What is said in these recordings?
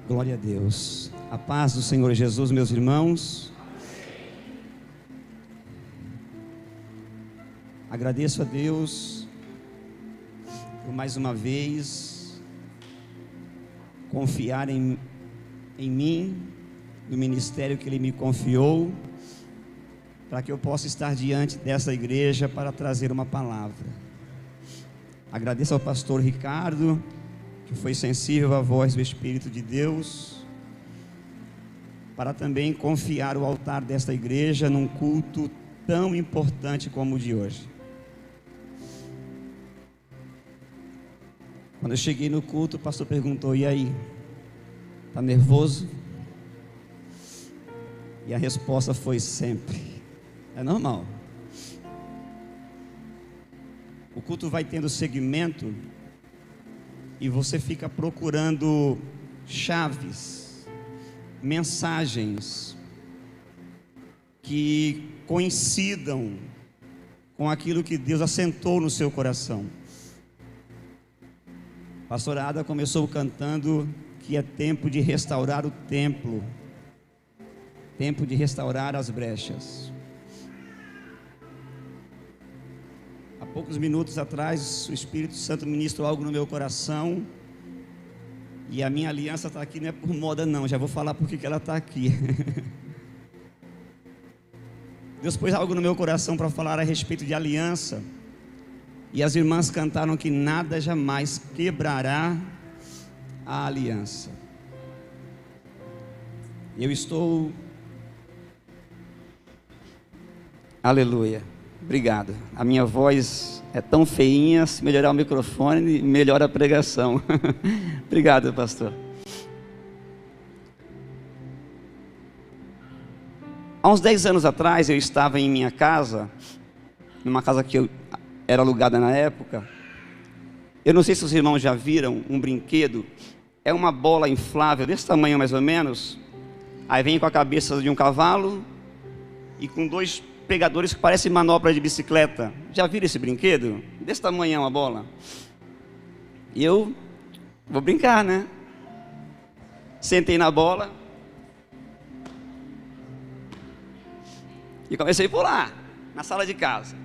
Glória a Deus. A paz do Senhor Jesus, meus irmãos. Agradeço a Deus por mais uma vez confiar em mim, no ministério que Ele me confiou, para que eu possa estar diante dessa igreja para trazer uma palavra. Agradeço ao pastor Ricardo, que foi sensível à voz do Espírito de Deus, para também confiar o altar desta igreja num culto tão importante como o de hoje. Quando eu cheguei no culto, o pastor perguntou: e aí, está nervoso? E a resposta foi sempre: é normal. O culto vai tendo segmento e você fica procurando chaves, mensagens que coincidam com aquilo que Deus assentou no seu coração. A pastorada começou cantando que é tempo de restaurar o templo, tempo de restaurar as brechas. Há poucos minutos atrás, o Espírito Santo ministrou algo no meu coração, e a minha aliança está aqui não é por moda não, já vou falar por que ela está aqui. Deus pôs algo no meu coração para falar a respeito de aliança, e as irmãs cantaram que nada jamais quebrará a aliança. Eu estou... Aleluia. Obrigado. A minha voz é tão feinha, se melhorar o microfone, melhora a pregação. Obrigado, pastor. Há uns 10 anos atrás, eu estava em minha casa, numa casa que eu era alugada na época. Eu não sei se os irmãos já viram um brinquedo. É uma bola inflável, desse tamanho mais ou menos. Aí vem com a cabeça de um cavalo e com dois pegadores que parecem manopla de bicicleta. Já viram esse brinquedo? Desse tamanho a bola. E eu vou brincar, né? Sentei na bola e comecei a pular na sala de casa.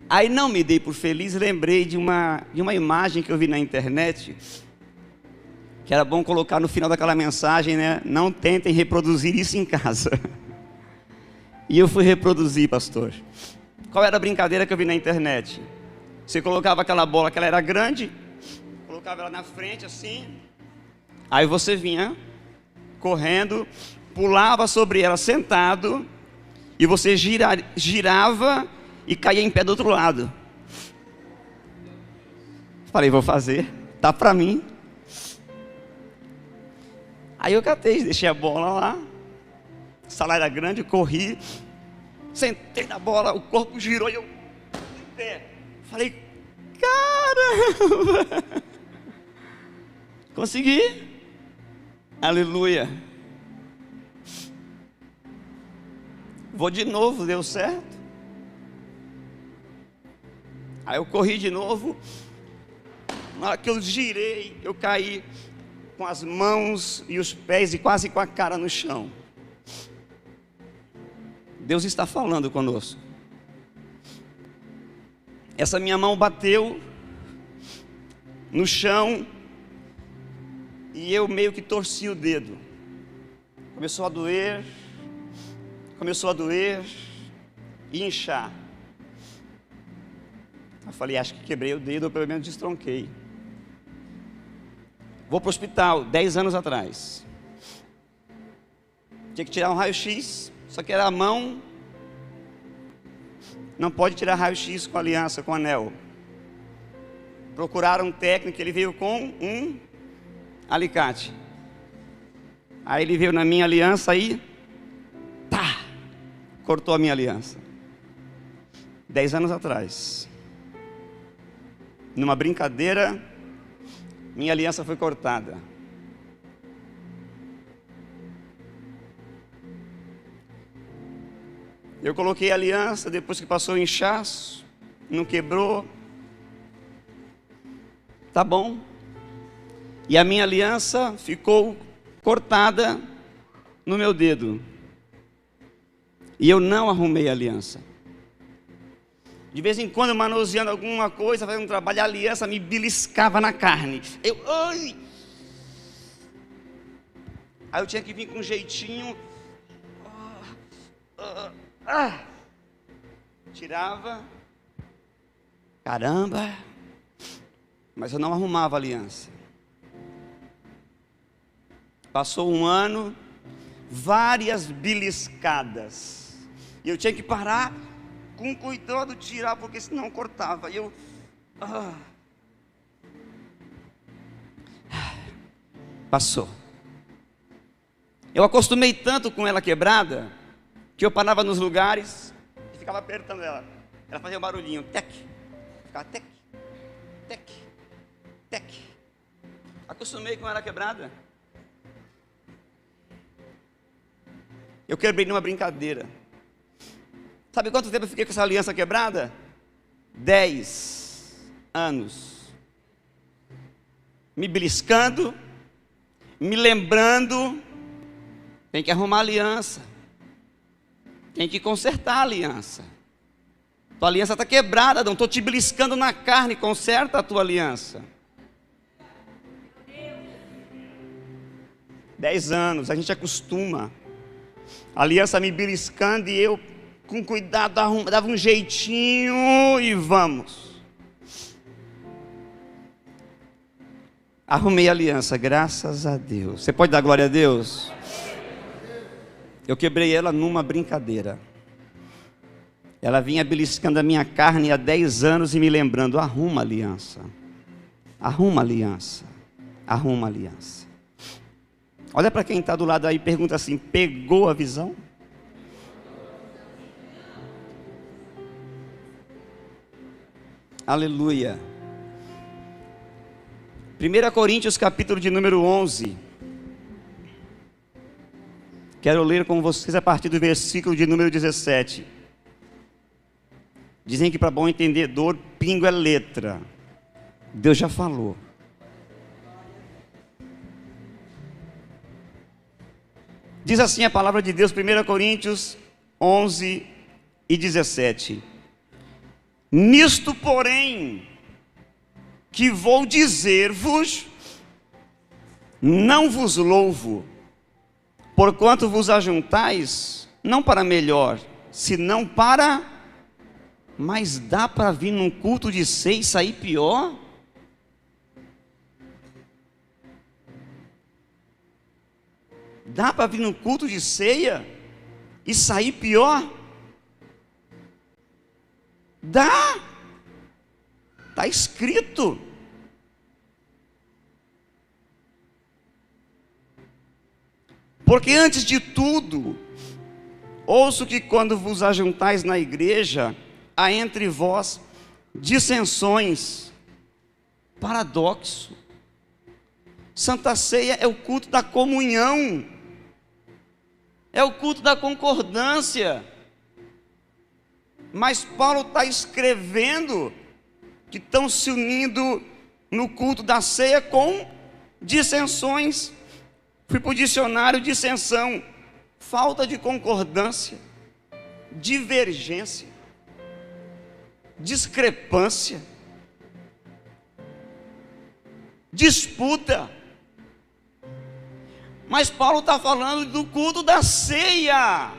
Aí não me dei por feliz, lembrei de uma imagem que eu vi na internet, que era bom colocar no final daquela mensagem, né? Não tentem reproduzir isso em casa. E eu fui reproduzir, pastor. Qual era a brincadeira que eu vi na internet? Você colocava aquela bola, que ela era grande, colocava ela na frente assim, aí você vinha correndo, pulava sobre ela sentado, e você girava e caía em pé do outro lado. Falei, vou fazer, tá pra mim. Aí eu catei, deixei a bola lá, a sala era grande, corri, sentei na bola, o corpo girou e eu em pé. Falei, caramba! Consegui! Aleluia! Vou de novo, deu certo. Aí eu corri de novo, na hora que eu girei, eu caí com as mãos e os pés e quase com a cara no chão. Deus está falando conosco. Essa minha mão bateu no chão e eu meio que torci o dedo. Começou a doer e inchar. Eu falei, acho que quebrei o dedo ou pelo menos destronquei. Vou para o hospital, 10 anos atrás. Tinha que tirar um raio-x, só que era a mão. Não pode tirar raio-x com aliança, com anel. Procuraram um técnico, ele veio com um alicate. Aí ele veio na minha aliança e tá, cortou a minha aliança. 10 anos atrás. Numa brincadeira, minha aliança foi cortada. Eu coloquei a aliança, depois que passou o inchaço, não quebrou. tá bom. E a minha aliança ficou cortada no meu dedo. E eu não arrumei a aliança. De vez em quando, manuseando alguma coisa, fazendo um trabalho, a aliança me beliscava na carne. Ai! Aí eu tinha que vir com um jeitinho. Tirava. Caramba! Mas eu não arrumava a aliança. Passou um ano, várias beliscadas. E eu tinha que parar com cuidado, tirar, porque senão cortava. E eu... Passou. Eu acostumei tanto com ela quebrada, que eu parava nos lugares e ficava apertando ela. Ela fazia um barulhinho, tec. Ficava tec, tec, tec. Acostumei com ela quebrada. Eu quebrei numa brincadeira. Sabe quanto tempo eu fiquei com essa aliança quebrada? 10 anos. Me beliscando, me lembrando. Tem que arrumar a aliança. Tem que consertar a aliança. Tua aliança está quebrada, não estou te beliscando na carne, conserta a tua aliança. 10 anos, a gente acostuma. A aliança me beliscando e eu, com cuidado, dava um jeitinho e vamos. Arrumei a aliança, graças a Deus. Você pode dar glória a Deus? Eu quebrei ela numa brincadeira. Ela vinha beliscando a minha carne há 10 anos e me lembrando, arruma a aliança. Arruma a aliança. Arruma a aliança. Olha para quem está do lado aí e pergunta assim, pegou a visão? Aleluia. 1 Coríntios capítulo de número 11. Quero ler com vocês a partir do versículo de número 17. Dizem que para bom entendedor, pingo é letra. Deus já falou. Diz assim a palavra de Deus, 1 Coríntios 11 e 17. Nisto, porém, que vou dizer-vos, não vos louvo, porquanto vos ajuntais, não para melhor, senão para... Mas dá para vir num culto de ceia e sair pior? Dá para vir num culto de ceia e sair pior? Dá. Está escrito. Porque antes de tudo, ouço que quando vos ajuntais na igreja, há entre vós dissensões, paradoxo. Santa Ceia é o culto da comunhão, é o culto da concordância. Mas Paulo está escrevendo que estão se unindo no culto da ceia com dissensões. Fui para o dicionário, dissensão, falta de concordância, divergência, discrepância, disputa. Mas Paulo está falando do culto da ceia.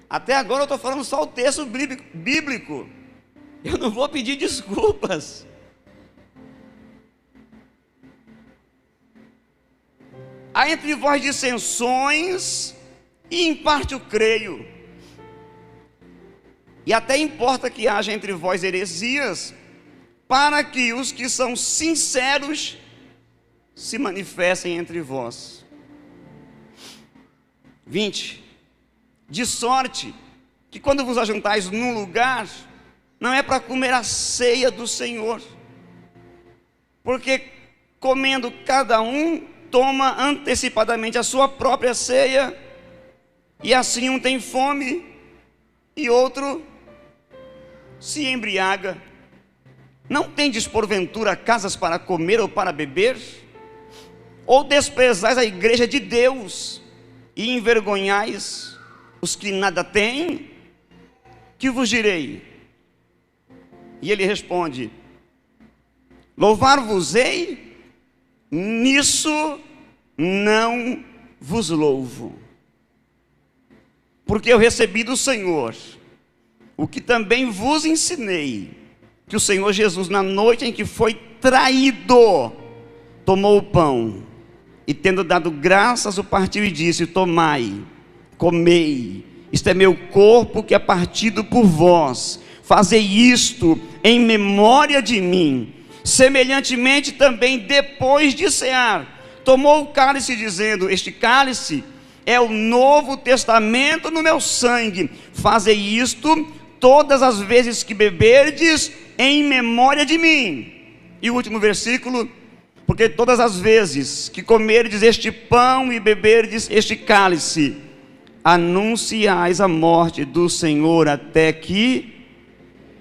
Até agora eu estou falando só o texto bíblico. Eu não vou pedir desculpas. Há entre vós dissensões, e em parte eu creio. E até importa que haja entre vós heresias, para que os que são sinceros se manifestem entre vós. 20. De sorte que quando vos ajuntais num lugar, não é para comer a ceia do Senhor, porque comendo cada um, toma antecipadamente a sua própria ceia, e assim um tem fome e outro se embriaga? Não tendes porventura casas para comer ou para beber? Ou desprezais a igreja de Deus e envergonhais os que nada têm? Que vos direi? E ele responde: louvar-vos-ei, nisso não vos louvo, porque eu recebi do Senhor o que também vos ensinei, que o Senhor Jesus, na noite em que foi traído, tomou o pão, e tendo dado graças, o partiu e disse: tomai, comei, isto é meu corpo que é partido por vós, fazei isto em memória de mim. Semelhantemente também, depois de cear, tomou o cálice, dizendo: este cálice é o novo testamento no meu sangue, fazei isto todas as vezes que beberdes, em memória de mim. E o último versículo: porque todas as vezes que comerdes este pão e beberdes este cálice, anunciais a morte do Senhor até que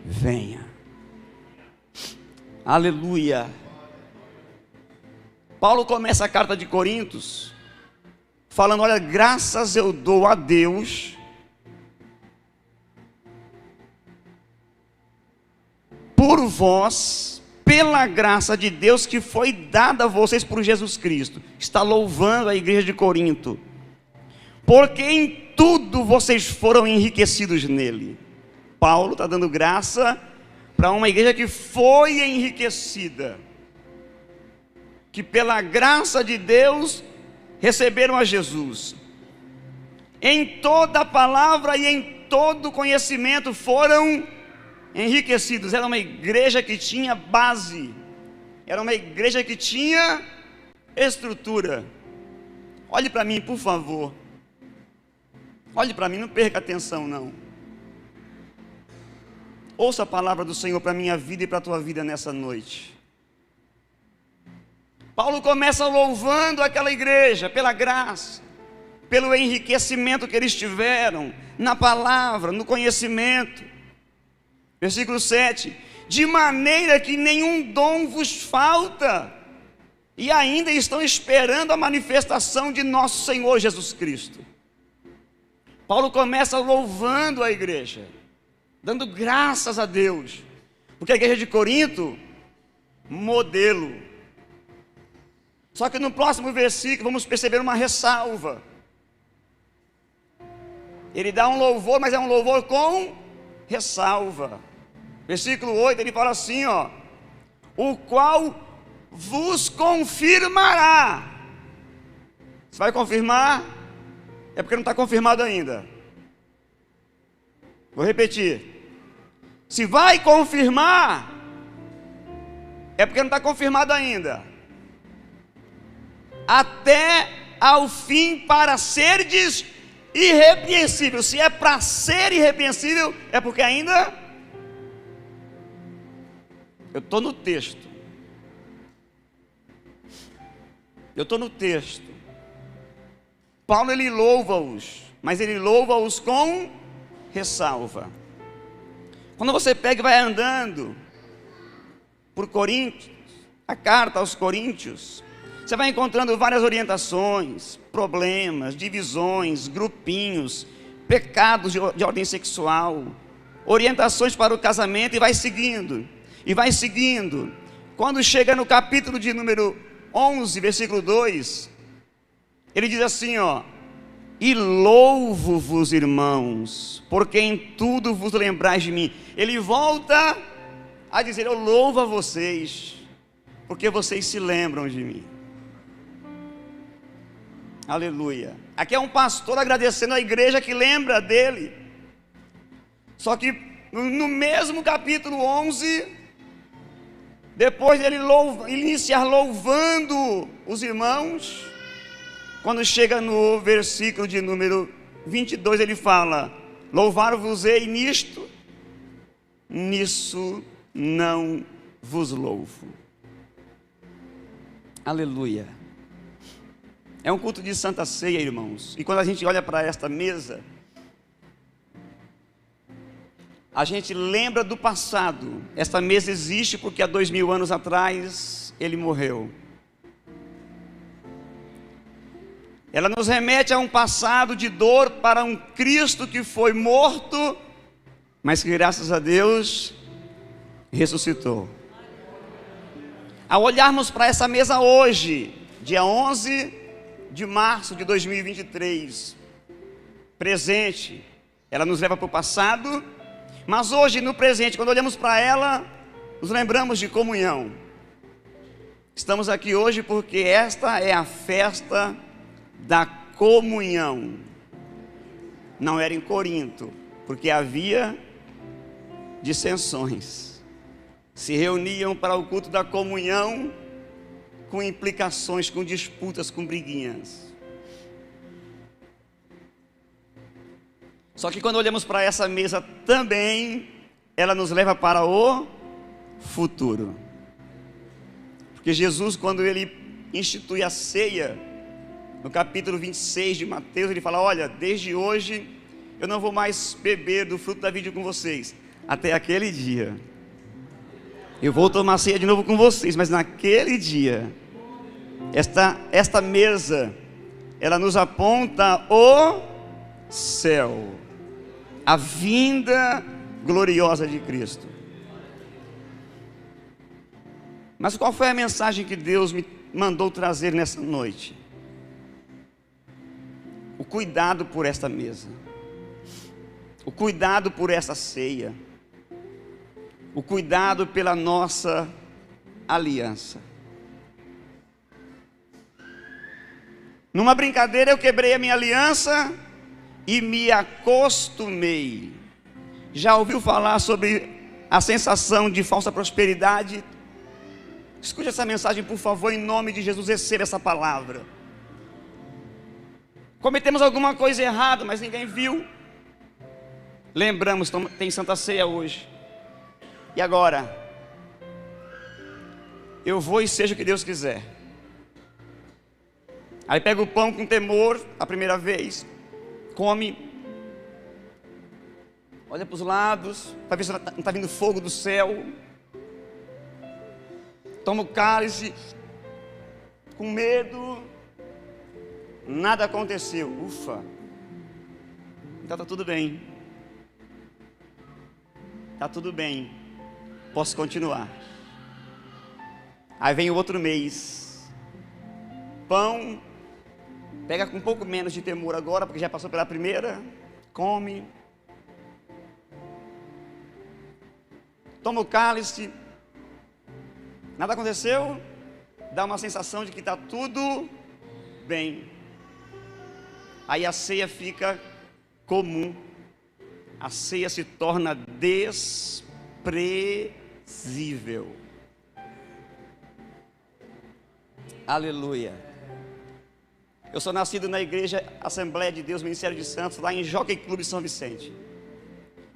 venha. Aleluia. Paulo começa a carta de Coríntios falando: olha, graças eu dou a Deus por vós, pela graça de Deus que foi dada a vocês por Jesus Cristo. Está louvando a igreja de Corinto, porque em tudo vocês foram enriquecidos nele. Paulo está dando graça para uma igreja que foi enriquecida, que pela graça de Deus receberam a Jesus. Em toda a palavra e em todo conhecimento foram enriquecidos. Era uma igreja que tinha base, era uma igreja que tinha estrutura. Olhe para mim, por favor. Olhe para mim, não perca atenção não. Ouça a palavra do Senhor para a minha vida e para a tua vida nessa noite. Paulo começa louvando aquela igreja pela graça, pelo enriquecimento que eles tiveram na palavra, no conhecimento. Versículo 7: de maneira que nenhum dom vos falta, e ainda estão esperando a manifestação de nosso Senhor Jesus Cristo. Paulo começa louvando a igreja, dando graças a Deus, porque a igreja de Corinto, modelo. Só que no próximo versículo vamos perceber uma ressalva. Ele dá um louvor, mas é um louvor com ressalva. Versículo 8, ele fala assim, ó: o qual vos confirmará. Você vai confirmar? É porque não está confirmado ainda. Vou repetir: se vai confirmar, é porque não está confirmado ainda. Até ao fim, para serdes irrepreensível. Se é para ser irrepreensível, é porque ainda... Eu estou no texto. Paulo, ele louva-os, mas ele louva-os com ressalva. Quando você pega e vai andando por Coríntios, a carta aos Coríntios, você vai encontrando várias orientações, problemas, divisões, grupinhos, pecados de ordem sexual, orientações para o casamento, e vai seguindo, e vai seguindo. Quando chega no capítulo de número 11, versículo 2, ele diz assim, ó: e louvo-vos, irmãos, porque em tudo vos lembrais de mim. Ele volta a dizer: eu louvo a vocês, porque vocês se lembram de mim. Aleluia. Aqui é um pastor agradecendo a igreja que lembra dele. Só que no mesmo capítulo 11, depois dele iniciar louvando os irmãos, quando chega no versículo de número 22, ele fala: louvar-vos-ei nisto, nisso não vos louvo. Aleluia. É um culto de Santa Ceia, irmãos. E quando a gente olha para esta mesa, a gente lembra do passado. Esta mesa existe porque há 2000 anos atrás ele morreu. Ela nos remete a um passado de dor para um Cristo que foi morto, mas que graças a Deus ressuscitou. Ao olharmos para essa mesa hoje, dia 11 de março de 2023, presente, ela nos leva para o passado, mas hoje no presente, quando olhamos para ela, nos lembramos de comunhão. Estamos aqui hoje porque esta é a festa da comunhão. Não era em Corinto, porque havia dissensões. Se reuniam para o culto da comunhão com implicações, com disputas, com briguinhas. Só que quando olhamos para essa mesa também, ela nos leva para o futuro. Porque Jesus, quando ele institui a ceia, no capítulo 26 de Mateus, ele fala: olha, desde hoje eu não vou mais beber do fruto da vide com vocês, até aquele dia. Eu vou tomar ceia de novo com vocês, mas naquele dia, esta mesa, ela nos aponta o céu, a vinda gloriosa de Cristo. Mas qual foi a mensagem que Deus me mandou trazer nessa noite? O cuidado por esta mesa, o cuidado por essa ceia, o cuidado pela nossa aliança. Numa brincadeira eu quebrei a minha aliança e me acostumei. Já ouviu falar sobre a sensação de falsa prosperidade? Escute essa mensagem, por favor, em nome de Jesus, receba essa palavra. Cometemos alguma coisa errada, mas ninguém viu. Lembramos, tem Santa Ceia hoje. E agora? Eu vou e seja o que Deus quiser. Aí pega o pão com temor, a primeira vez, come, olha para os lados, para ver se não está vindo fogo do céu. Toma o cálice, com medo. Nada aconteceu, ufa. Então está tudo bem. Está tudo bem, posso continuar. Aí vem o outro mês. Pão, pega com um pouco menos de temor agora, porque já passou pela primeira. Come. Toma o cálice. Nada aconteceu. Dá uma sensação de que está tudo bem. Aí a ceia fica comum. A ceia se torna desprezível. Aleluia. Eu sou nascido na igreja Assembleia de Deus, Ministério de Santos, lá em Jockey Clube São Vicente.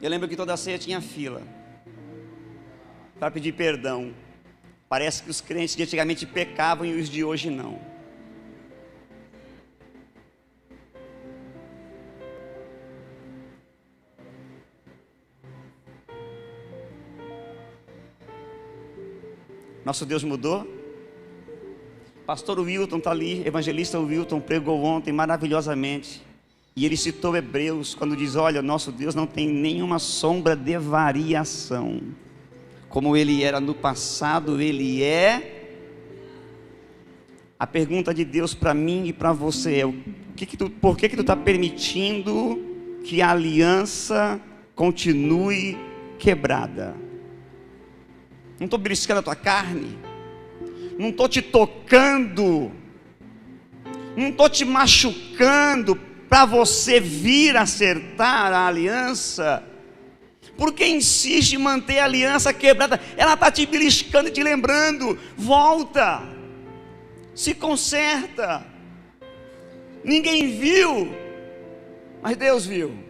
Eu lembro que toda ceia tinha fila para pedir perdão. Parece que os crentes de antigamente pecavam e os de hoje não. Nosso Deus mudou. Pastor Wilton está ali, evangelista Wilton pregou ontem maravilhosamente. E ele citou Hebreus quando diz: olha, nosso Deus não tem nenhuma sombra de variação. Como ele era no passado, ele é. A pergunta de Deus para mim e para você é: por que tu está permitindo que a aliança continue quebrada? Não estou beliscando a tua carne, não estou te tocando, não estou te machucando para você vir acertar a aliança. Porque insiste em manter a aliança quebrada? Ela está te beliscando e te lembrando: volta, se conserta. Ninguém viu, mas Deus viu.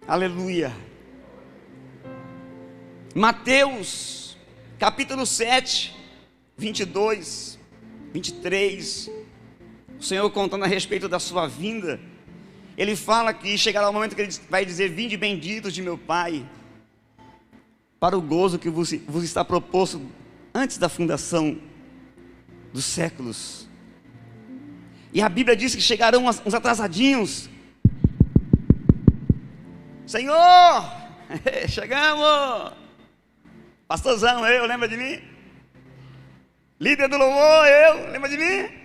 Aleluia. Mateus capítulo 7, 22, 23. o Senhor contando a respeito da sua vinda, Ele fala que chegará o momento que Ele vai dizer: vinde benditos de meu Pai, para o gozo que vos está proposto antes da fundação dos séculos. E a Bíblia diz que chegarão uns atrasadinhos. Senhor, chegamos. Pastorzão, lembra de mim? Líder do louvor, lembra de mim?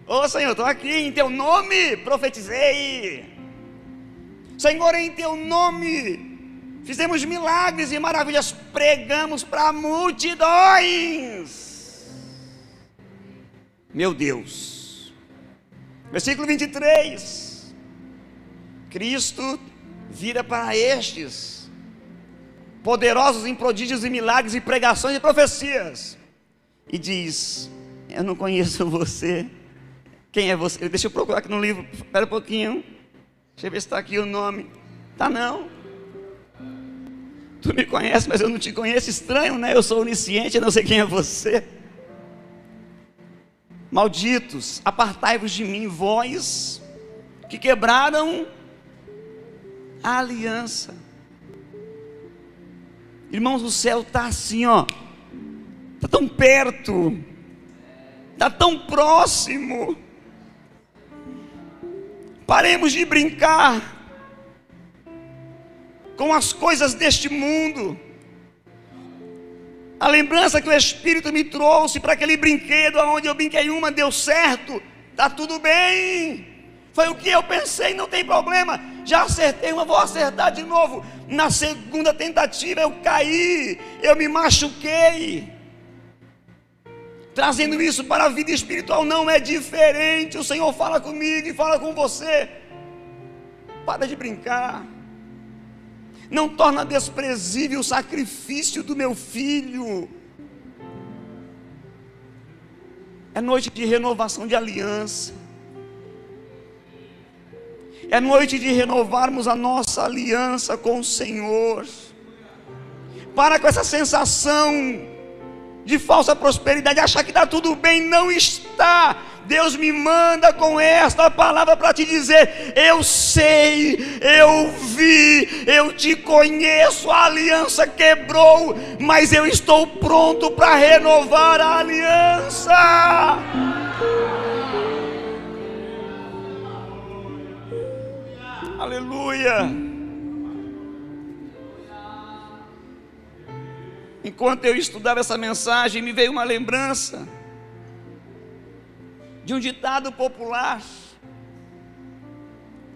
Ô Senhor, estou aqui em teu nome, profetizei. Senhor, em teu nome fizemos milagres e maravilhas, pregamos para multidões. Meu Deus. Versículo 23. Cristo vira para estes, poderosos em prodígios e milagres e pregações e profecias, e diz: eu não conheço você. Quem é você? Deixa eu procurar aqui no livro, espera um pouquinho, deixa eu ver se está aqui o nome. Tá não. Tu me conhece, mas eu não te conheço. Estranho, né? Eu sou onisciente, eu não sei quem é você. Malditos, apartai-vos de mim, vós que quebraram a aliança. Irmãos, o céu está assim, ó, está tão perto, está tão próximo. Paremos de brincar com as coisas deste mundo. A lembrança que o Espírito me trouxe para aquele brinquedo, onde eu brinquei uma, deu certo, está tudo bem. Foi o que eu pensei, não tem problema. Já acertei uma, vou acertar de novo. Na segunda tentativa eu caí, eu me machuquei. Trazendo isso para a vida espiritual não é diferente. O Senhor fala comigo e fala com você: para de brincar. Não torna desprezível o sacrifício do meu filho. É noite de renovação de aliança. É noite de renovarmos a nossa aliança com o Senhor. Para com essa sensação de falsa prosperidade, achar que está tudo bem. Não está. Deus me manda com esta palavra para te dizer: eu sei, eu vi, eu te conheço. A aliança quebrou, mas eu estou pronto para renovar a aliança. Aleluia. Enquanto eu estudava essa mensagem, me veio uma lembrança de um ditado popular: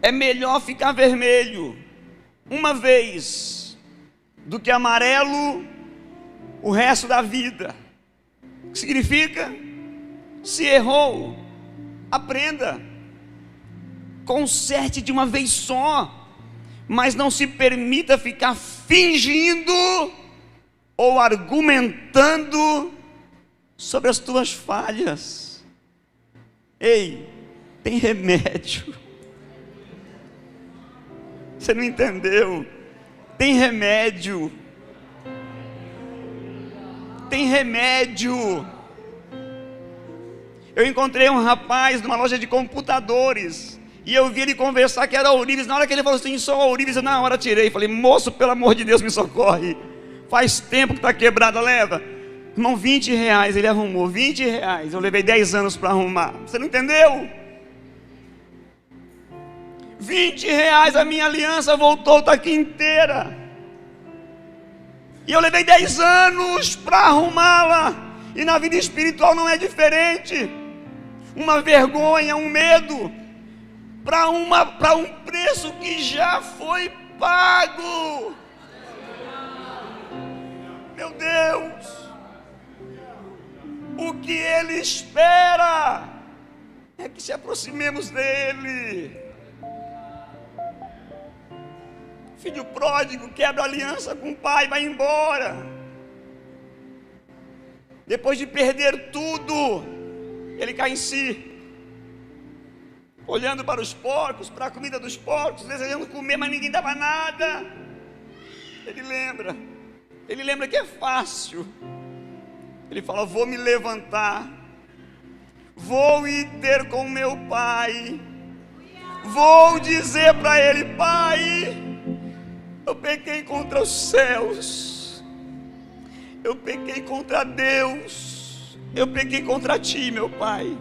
é melhor ficar vermelho uma vez do que amarelo o resto da vida. O que significa? Se errou, aprenda, conserte de uma vez só, mas não se permita ficar fingindo ou argumentando sobre as tuas falhas. Ei, tem remédio. Você não entendeu? Tem remédio. Tem remédio. Eu encontrei um rapaz numa loja de computadores e eu vi ele conversar que era ourives. Na hora que ele falou assim: sou ourives, eu na hora tirei. Falei: moço, pelo amor de Deus, me socorre. Faz tempo que está quebrada, leva. Irmão, 20 reais ele arrumou, 20 reais. Eu levei 10 anos para arrumar. Você não entendeu? 20 reais, a minha aliança voltou, está aqui inteira. E eu levei 10 anos para arrumá-la. E na vida espiritual não é diferente. Uma vergonha, um medo, para um preço que já foi pago. Meu Deus, o que Ele espera é que se aproximemos dEle. Filho pródigo quebra aliança com o pai, vai embora. Depois de perder tudo, ele cai em si, olhando para os porcos, para a comida dos porcos, desejando comer, mas ninguém dava nada. Ele lembra que é fácil. Ele fala: vou me levantar, Vou ir ter com meu pai. Vou dizer para ele: Pai, eu pequei contra os céus, eu pequei contra Deus, eu pequei contra ti, meu pai.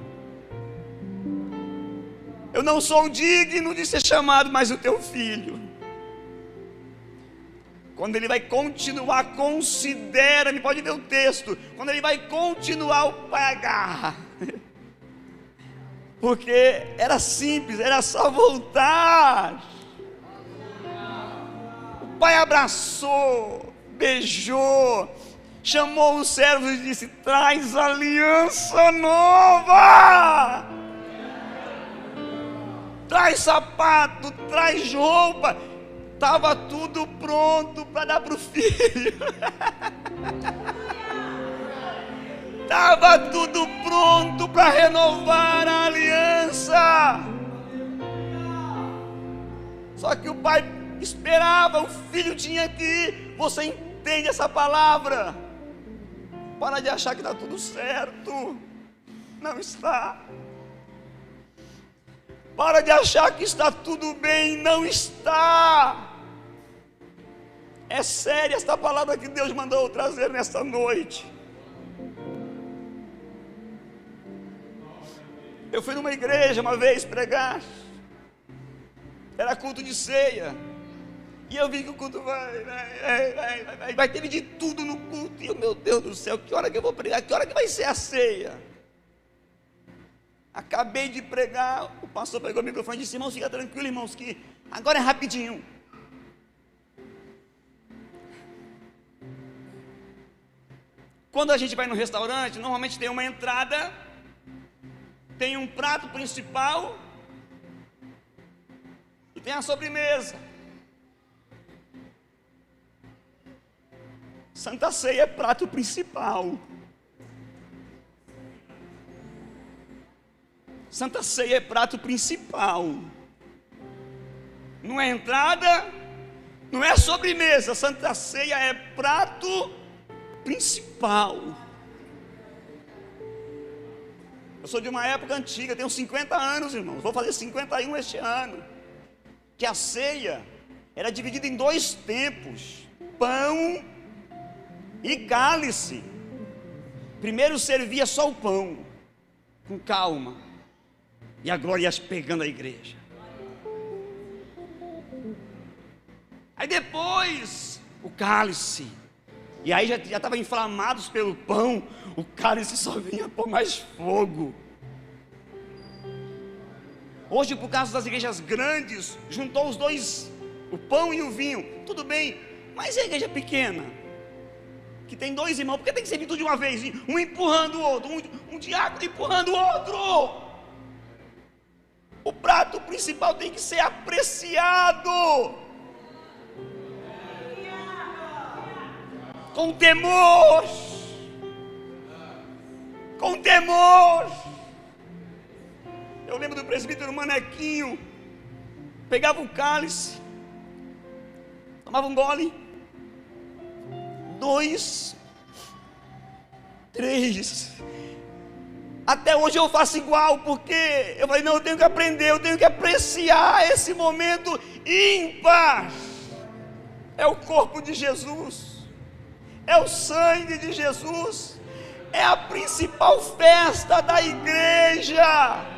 Eu não sou digno de ser chamado mais o teu filho. Quando ele vai continuar, considera-me, pode ver o texto. Quando ele vai continuar, o pai agarra. Porque era simples, era só voltar. O pai abraçou, beijou, chamou os servos e disse: traz aliança nova, traz sapato, traz roupa. Estava tudo pronto para dar para o filho. Estava tudo pronto para renovar a aliança. Só que o pai esperava, o filho tinha que ir. Você entende essa palavra? Para de achar que está tudo certo. Não está. Para de achar que está tudo bem. Não está. É séria esta palavra que Deus mandou trazer nesta noite. Eu fui numa igreja uma vez pregar. Era culto de ceia. E eu vi que o culto vai ter de tudo no culto. E eu, meu Deus do céu, que hora que eu vou pregar? Que hora que vai ser a ceia? Acabei de pregar, o pastor pegou o microfone e disse: irmãos, fica tranquilo, irmãos, que agora é rapidinho. Quando a gente vai no restaurante, normalmente tem uma entrada, tem um prato principal e tem a sobremesa. Santa Ceia é prato principal. Santa Ceia é prato principal. Não é entrada, não é sobremesa. Santa Ceia é prato principal. Eu sou de uma época antiga, tenho 50 anos, irmãos. Vou fazer 51 este ano. Que a ceia era dividida em 2 tempos: pão e cálice. Primeiro servia só o pão, com calma, e a glória ia pegando a igreja. Aí depois o cálice. E aí já estava inflamados pelo pão. O cálice só vinha pôr mais fogo. Hoje, por causa das igrejas grandes, juntou os dois, o pão e o vinho. Tudo bem, mas e a igreja pequena, que tem 2 irmãos, por que tem que servir tudo de uma vez? Um empurrando o outro, um diácono empurrando o outro. O prato principal tem que ser apreciado com temor. Com temor. Eu lembro do presbítero Manequinho. Pegava o cálice, tomava um gole, 2, 3. Até hoje eu faço igual, porque eu falei: não, eu tenho que aprender, eu tenho que apreciar esse momento ímpar. É o corpo de Jesus, é o sangue de Jesus, é a principal festa da igreja.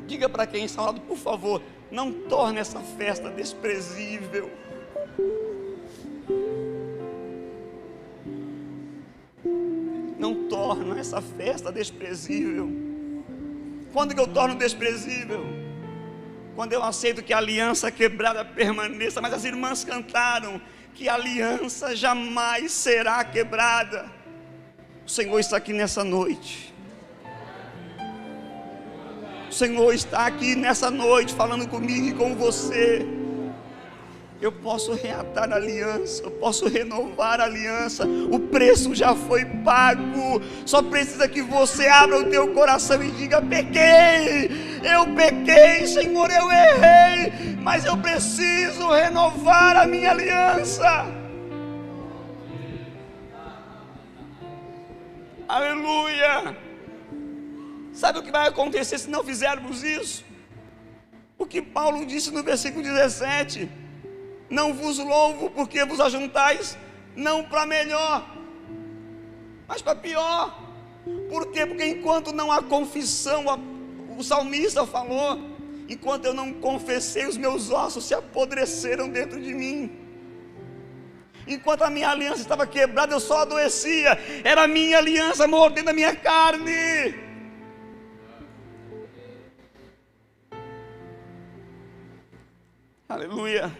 Diga para quem está ao lado, por favor, não torne essa festa desprezível. Não torna essa festa desprezível. Quando que eu torno desprezível? Quando eu aceito que a aliança quebrada permaneça. Mas as irmãs cantaram que a aliança jamais será quebrada. O Senhor está aqui nessa noite. O Senhor está aqui nessa noite falando comigo e com você. Eu posso reatar a aliança, eu posso renovar a aliança. O preço já foi pago. Só precisa que você abra o teu coração e diga: pequei, eu pequei, Senhor, eu errei, mas eu preciso renovar a minha aliança. Aleluia! Sabe o que vai acontecer se não fizermos isso? O que Paulo disse no versículo 17: não vos louvo porque vos ajuntais, não para melhor, mas para pior. Por quê? Porque enquanto não há confissão, o salmista falou, enquanto eu não confessei, os meus ossos se apodreceram dentro de mim. Enquanto a minha aliança estava quebrada, eu só adoecia. Era a minha aliança mordendo a minha carne. Aleluia.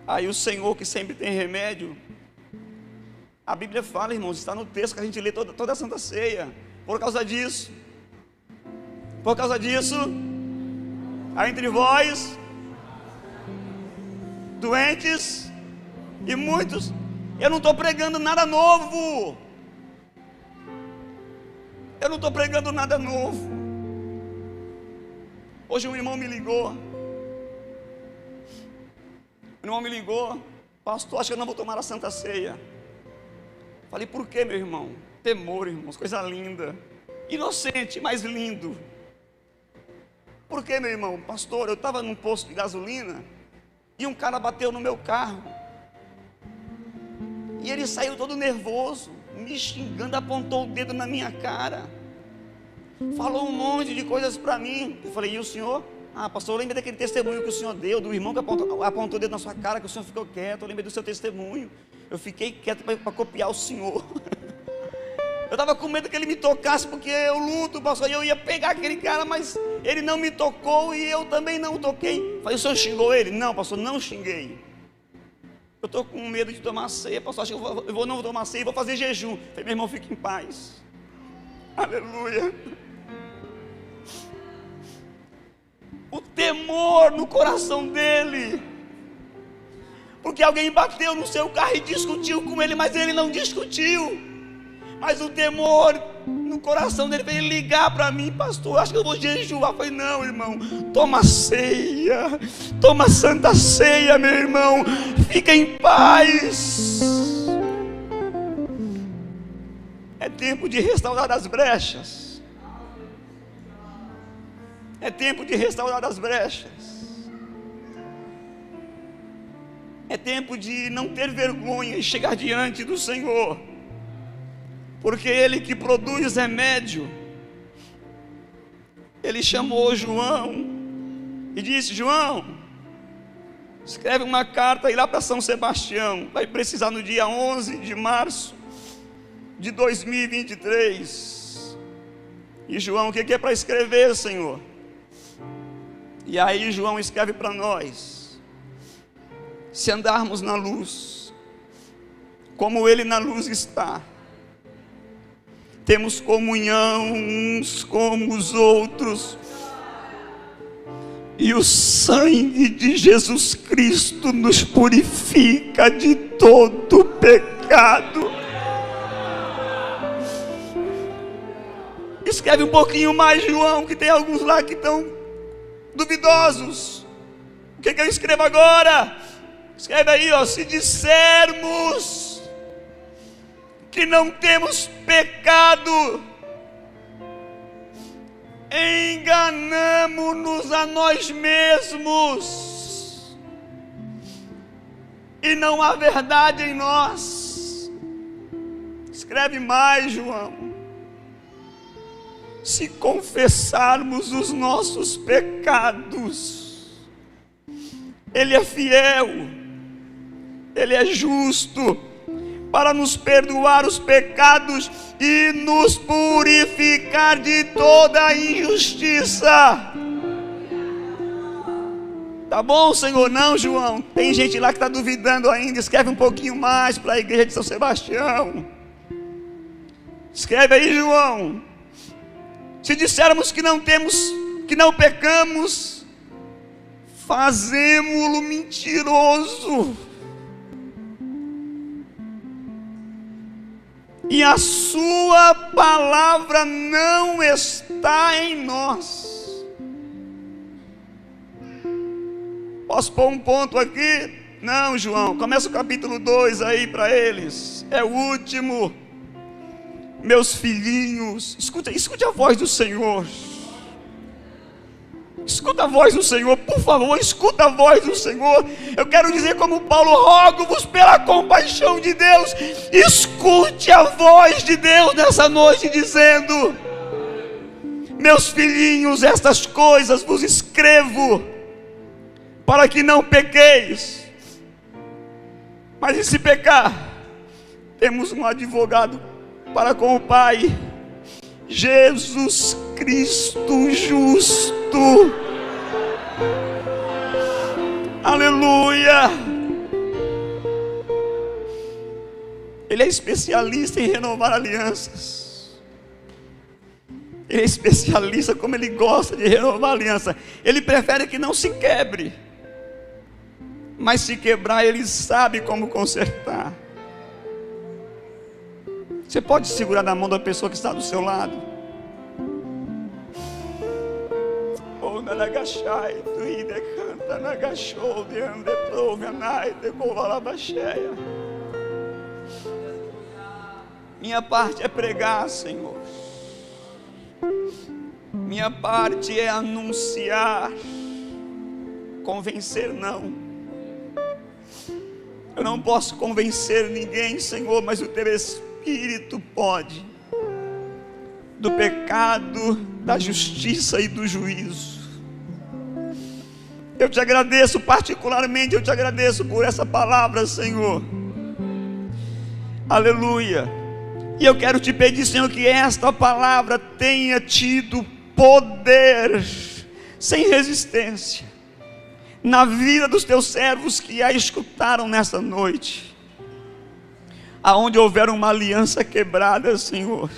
Aí o Senhor, que sempre tem remédio, a Bíblia fala, irmãos, está no texto que a gente lê toda a Santa Ceia. Por causa disso, há entre vós doentes e muitos. Eu não estou pregando nada novo. Hoje um irmão me ligou. Pastor, acho que eu não vou tomar a Santa Ceia. Falei, por quê, meu irmão? Temor, irmãos, coisa linda. Inocente, mas lindo. Por quê, meu irmão? Pastor, eu estava num posto de gasolina e um cara bateu no meu carro. E ele saiu todo nervoso, me xingando, apontou o dedo na minha cara. Falou um monte de coisas para mim. Eu falei, e o senhor? Ah, pastor, eu lembrei daquele testemunho que o senhor deu, do irmão que apontou o dedo na sua cara, que o senhor ficou quieto. Eu lembrei do seu testemunho. Eu fiquei quieto para copiar o senhor. Eu estava com medo que ele me tocasse, porque eu luto, pastor, e eu ia pegar aquele cara, mas ele não me tocou e eu também não toquei. Falei, o senhor xingou ele? Não, pastor, não xinguei. Eu estou com medo de tomar ceia, pastor, acho que eu não vou tomar ceia, vou fazer jejum. Falei, meu irmão, fique em paz. Aleluia. O temor no coração dele, porque alguém bateu no seu carro e discutiu com ele, mas ele não discutiu. Mas o temor no coração dele fez ele ligar para mim, pastor, acho que eu vou jejuar. Eu falei, não, irmão, toma ceia, toma Santa Ceia, meu irmão, fica em paz. É tempo de restaurar as brechas. É tempo de restaurar as brechas. É tempo de não ter vergonha e chegar diante do Senhor, porque Ele que produz remédio. Ele chamou João e disse, João, escreve uma carta aí lá para São Sebastião, vai precisar no dia 11 de março de 2023. E João, o que é para escrever, Senhor? E aí João escreve para nós, se andarmos na luz, como Ele na luz está, temos comunhão uns com os outros, e o sangue de Jesus Cristo nos purifica de todo pecado. Escreve um pouquinho mais, João, que tem alguns lá que estão duvidosos. O que eu escrevo agora? Escreve aí, ó, se dissermos que não temos pecado, enganamo-nos a nós mesmos, e não há verdade em nós. Escreve mais, João, se confessarmos os nossos pecados, Ele é fiel, Ele é justo, para nos perdoar os pecados e nos purificar de toda a injustiça. Tá bom, Senhor? Não, João, tem gente lá que está duvidando ainda. Escreve um pouquinho mais para a igreja de São Sebastião. Escreve aí, João. Se dissermos que não pecamos, fazemo-lo mentiroso, e a sua palavra não está em nós. Posso pôr um ponto aqui? Não, João, começa o capítulo 2 aí para eles, é o último. Meus filhinhos, escute a voz do Senhor. Escuta a voz do Senhor, por favor, escuta a voz do Senhor. Eu quero dizer como Paulo: rogo-vos pela compaixão de Deus. Escute a voz de Deus nessa noite, dizendo: meus filhinhos, estas coisas vos escrevo, para que não pequeis. Mas e se pecar? Temos um advogado para com o Pai, Jesus Cristo justo. Aleluia. Ele é especialista em renovar alianças. Ele é especialista, como ele gosta de renovar aliança. Ele prefere que não se quebre, mas se quebrar, ele sabe como consertar. Você pode segurar na mão da pessoa que está do seu lado. Minha parte é pregar, Senhor. Minha parte é anunciar. Convencer não. Eu não posso convencer ninguém, Senhor, mas o Teu Espírito pode. Do pecado, da justiça e do juízo. Eu te agradeço particularmente, eu te agradeço por essa palavra, Senhor. Aleluia. E eu quero te pedir, Senhor, que esta palavra tenha tido poder, sem resistência, na vida dos teus servos que a escutaram nessa noite. Aonde houver uma aliança quebrada, Senhor,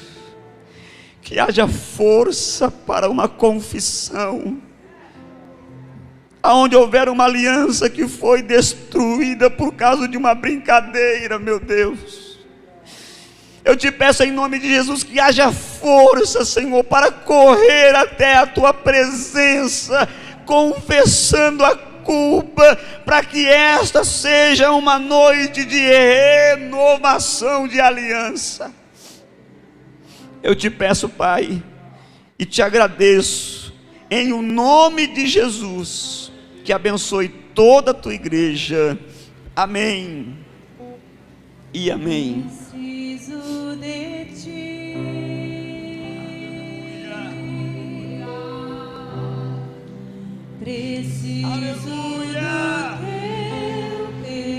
que haja força para uma confissão. Aonde houver uma aliança que foi destruída por causa de uma brincadeira, meu Deus, eu te peço em nome de Jesus que haja força, Senhor, para correr até a Tua presença, confessando a culpa, para que esta seja uma noite de renovação de aliança. Eu te peço, Pai, e te agradeço, em o nome de Jesus, que abençoe toda a Tua igreja. Amém e amém. Preciso de Ti. Preciso